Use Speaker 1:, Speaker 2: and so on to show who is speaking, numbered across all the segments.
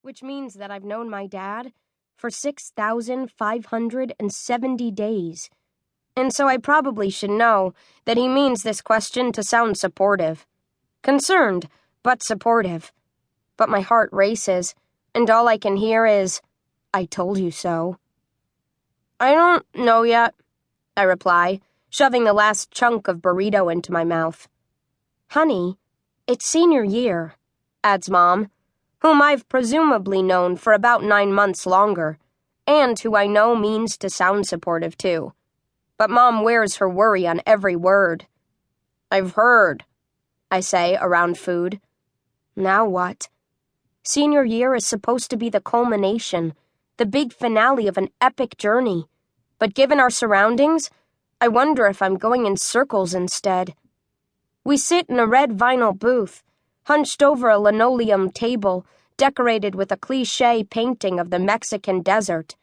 Speaker 1: which means that I've known my dad for 6,570 days. And so I probably should know that he means this question to sound supportive. Concerned, but supportive. But my heart races, and all I can hear is, "I told you so." "I don't know yet," I reply, shoving the last chunk of burrito into my mouth. "Honey, it's senior year," adds Mom, whom I've presumably known for about 9 months longer, and who I know means to sound supportive too. But Mom wears her worry on every word. "I've heard," I say around food. Now what? Senior year is supposed to be the culmination, the big finale of an epic journey. But given our surroundings, I wonder if I'm going in circles instead. We sit in a red vinyl booth, hunched over a linoleum table decorated with a cliché painting of the Mexican desert.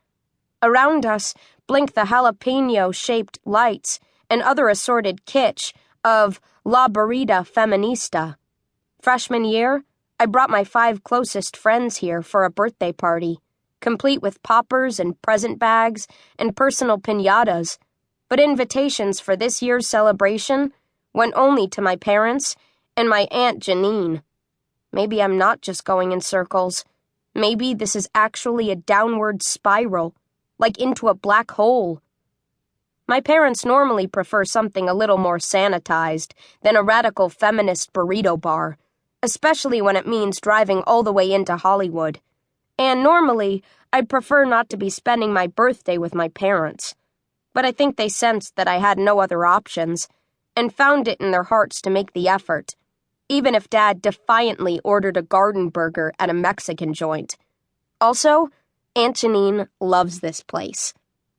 Speaker 1: Around us blink the jalapeno-shaped lights and other assorted kitsch of La Burrida Feminista. Freshman year, I brought my 5 closest friends here for a birthday party, complete with poppers and present bags and personal piñatas, but invitations for this year's celebration went only to my parents and my Aunt Janine. Maybe I'm not just going in circles. Maybe this is actually a downward spiral, like into a black hole. My parents normally prefer something a little more sanitized than a radical feminist burrito bar, especially when it means driving all the way into Hollywood. And normally, I'd prefer not to be spending my birthday with my parents. But I think they sensed that I had no other options, and found it in their hearts to make the effort, even if Dad defiantly ordered a garden burger at a Mexican joint. Also, Aunt Janine loves this place.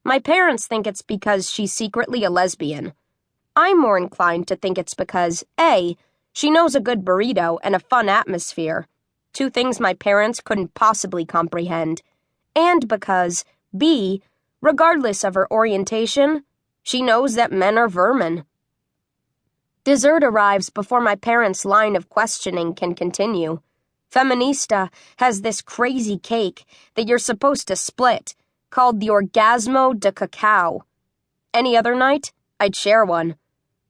Speaker 1: My parents think it's because she's secretly a lesbian. I'm more inclined to think it's because, A, she knows a good burrito and a fun atmosphere, 2 things my parents couldn't possibly comprehend, and because, B, regardless of her orientation, she knows that men are vermin. Dessert arrives before my parents' line of questioning can continue. Feminista has this crazy cake that you're supposed to split, called the Orgasmo de Cacao. Any other night, I'd share one.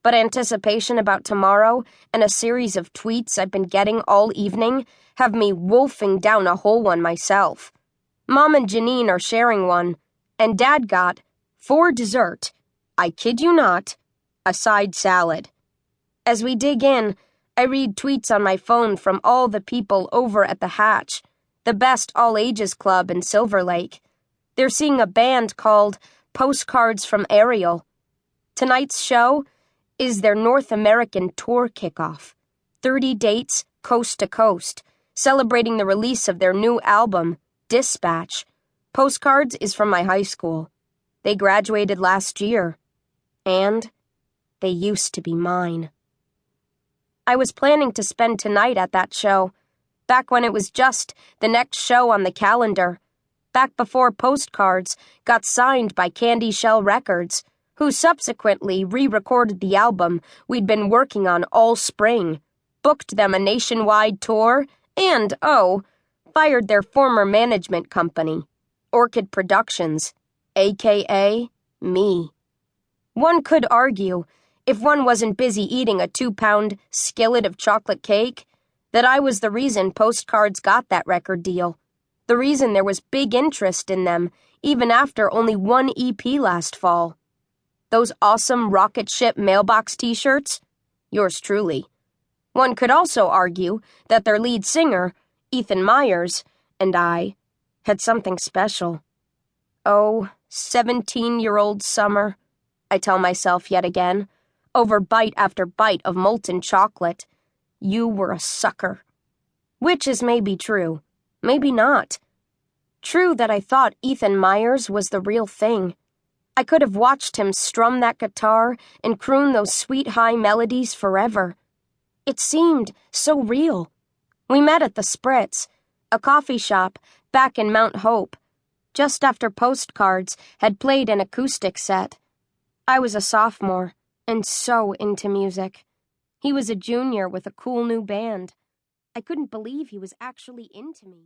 Speaker 1: But anticipation about tomorrow and a series of tweets I've been getting all evening have me wolfing down a whole one myself. Mom and Janine are sharing one, and Dad got, for dessert, I kid you not, a side salad. As we dig in, I read tweets on my phone from all the people over at the Hatch, the best all-ages club in Silver Lake. They're seeing a band called Postcards from Ariel. Tonight's show is their North American tour kickoff. 30 dates, coast to coast, celebrating the release of their new album, Dispatch. Postcards is from my high school. They graduated last year. And they used to be mine. I was planning to spend tonight at that show, back when it was just the next show on the calendar, back before Postcards got signed by Candy Shell Records, who subsequently re-recorded the album we'd been working on all spring, booked them a nationwide tour, and, fired their former management company, Orchid Productions, a.k.a. me. One could argue, if one wasn't busy eating a 2-pound skillet of chocolate cake, that I was the reason Postcards got that record deal, the reason there was big interest in them even after only 1 EP last fall. Those awesome rocket ship mailbox t-shirts? Yours truly. One could also argue that their lead singer, Ethan Myers, and I had something special. Oh, 17-year-old summer, I tell myself yet again, over bite after bite of molten chocolate. You were a sucker. Which is maybe true, maybe not. True that I thought Ethan Myers was the real thing. I could have watched him strum that guitar and croon those sweet high melodies forever. It seemed so real. We met at the Spritz, a coffee shop back in Mount Hope, just after Postcards had played an acoustic set. I was a sophomore, and so into music. He was a junior with a cool new band. I couldn't believe he was actually into me.